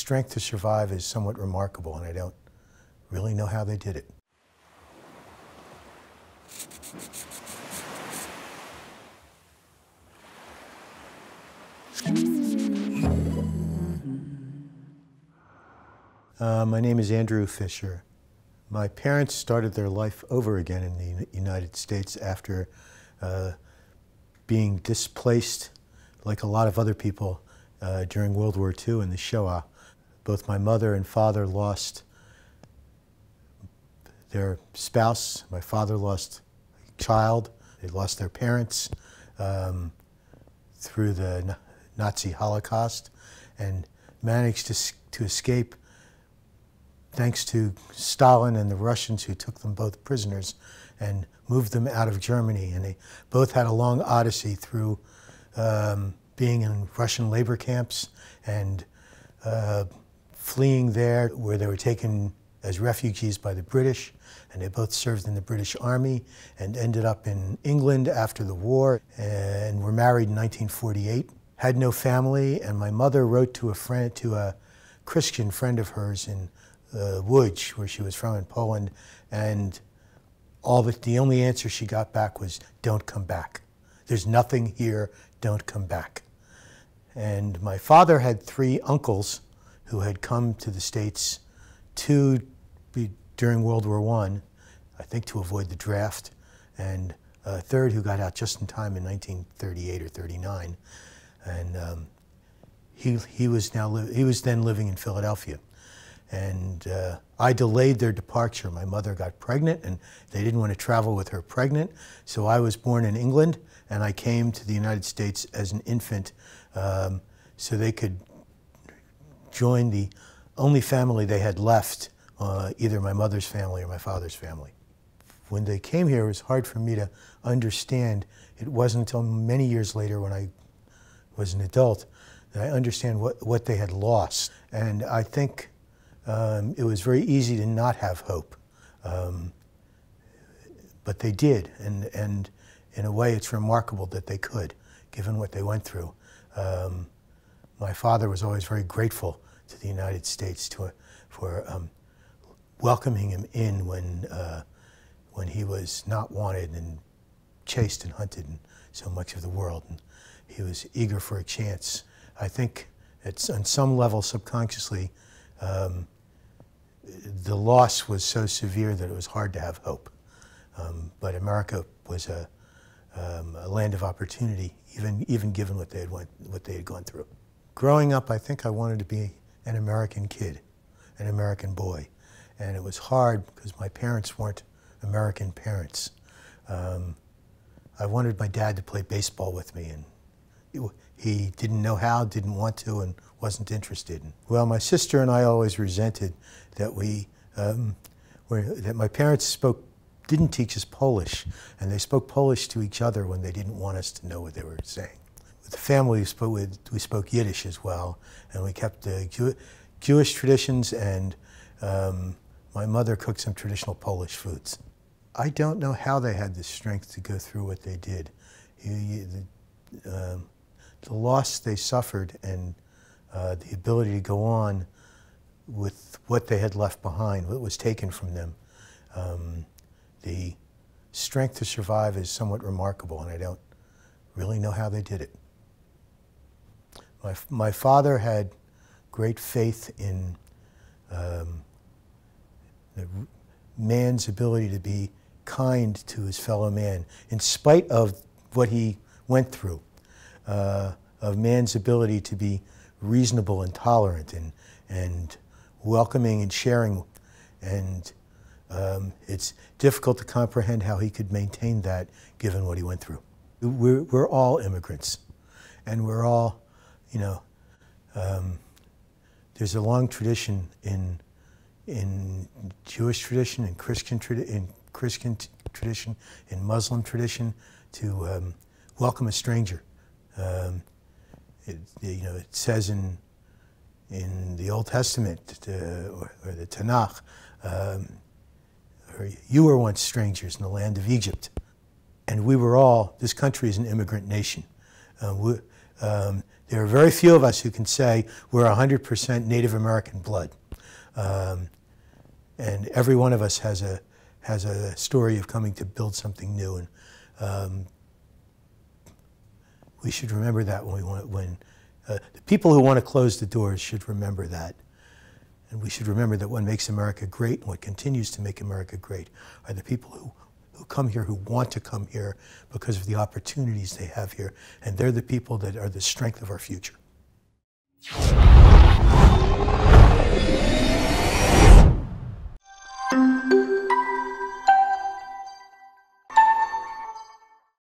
strength to survive is somewhat remarkable, and I don't really know how they did it. My name is Andrew Fisher. My parents started their life over again in the United States after being displaced, like a lot of other people, during World War II and the Shoah. Both my mother and father lost their spouse. My father lost a child. They lost their parents through the Nazi Holocaust and managed to escape thanks to Stalin and the Russians, who took them both prisoners and moved them out of Germany. And they both had a long odyssey through being in Russian labor camps and fleeing there, where they were taken as refugees by the British. And they both served in the British Army and ended up in England after the war, and were married in 1948. Had no family, and my mother wrote to a Christian friend of hers in Łódź, where she was from in Poland, and the only answer she got back was, "Don't come back. There's nothing here, don't come back." And my father had 3 uncles who had come to the States, during World War I think to avoid the draft, and a third who got out just in time in 1938 or 39. And he was then living in Philadelphia. And I delayed their departure. My mother got pregnant, and they didn't want to travel with her pregnant. So I was born in England, and I came to the United States as an infant so they could join the only family they had left, either my mother's family or my father's family. When they came here, it was hard for me to understand. It wasn't until many years later, when I was an adult, that I understand what they had lost. And I think it was very easy to not have hope, but they did, and in a way it's remarkable that they could, given what they went through. My father was always very grateful to the United States for welcoming him in when he was not wanted and chased and hunted in so much of the world, and he was eager for a chance. I think it's on some level, subconsciously, the loss was so severe that it was hard to have hope. But America was a land of opportunity, even given what they had gone through. Growing up, I think I wanted to be an American kid, an American boy, and it was hard because my parents weren't American parents. I wanted my dad to play baseball with me, and he didn't know how, didn't want to, and wasn't interested. Well, my sister and I always resented that that my parents didn't teach us Polish, and they spoke Polish to each other when they didn't want us to know what they were saying. With the family we spoke Yiddish as well, and we kept the Jewish traditions, and my mother cooked some traditional Polish foods. I don't know how they had the strength to go through what they did. The loss they suffered and the ability to go on with what they had left behind, what was taken from them. The strength to survive is somewhat remarkable, and I don't really know how they did it. My father had great faith in the man's ability to be kind to his fellow man, in spite of what he went through, of man's ability to be reasonable and tolerant and welcoming and sharing. And it's difficult to comprehend how he could maintain that given what he went through. We're all immigrants, and we're all, there's a long tradition in Jewish tradition, in Christian tradition, in Muslim tradition, to welcome a stranger. It says in the Old Testament or the Tanakh, you were once strangers in the land of Egypt, and we were all. This country is an immigrant nation. There are very few of us who can say we're 100% Native American blood. And every one of us has a story of coming to build something new. And we should remember that the people who want to close the doors should remember that. And we should remember that what makes America great and what continues to make America great are the people who come here, who want to come here because of the opportunities they have here. And they're the people that are the strength of our future.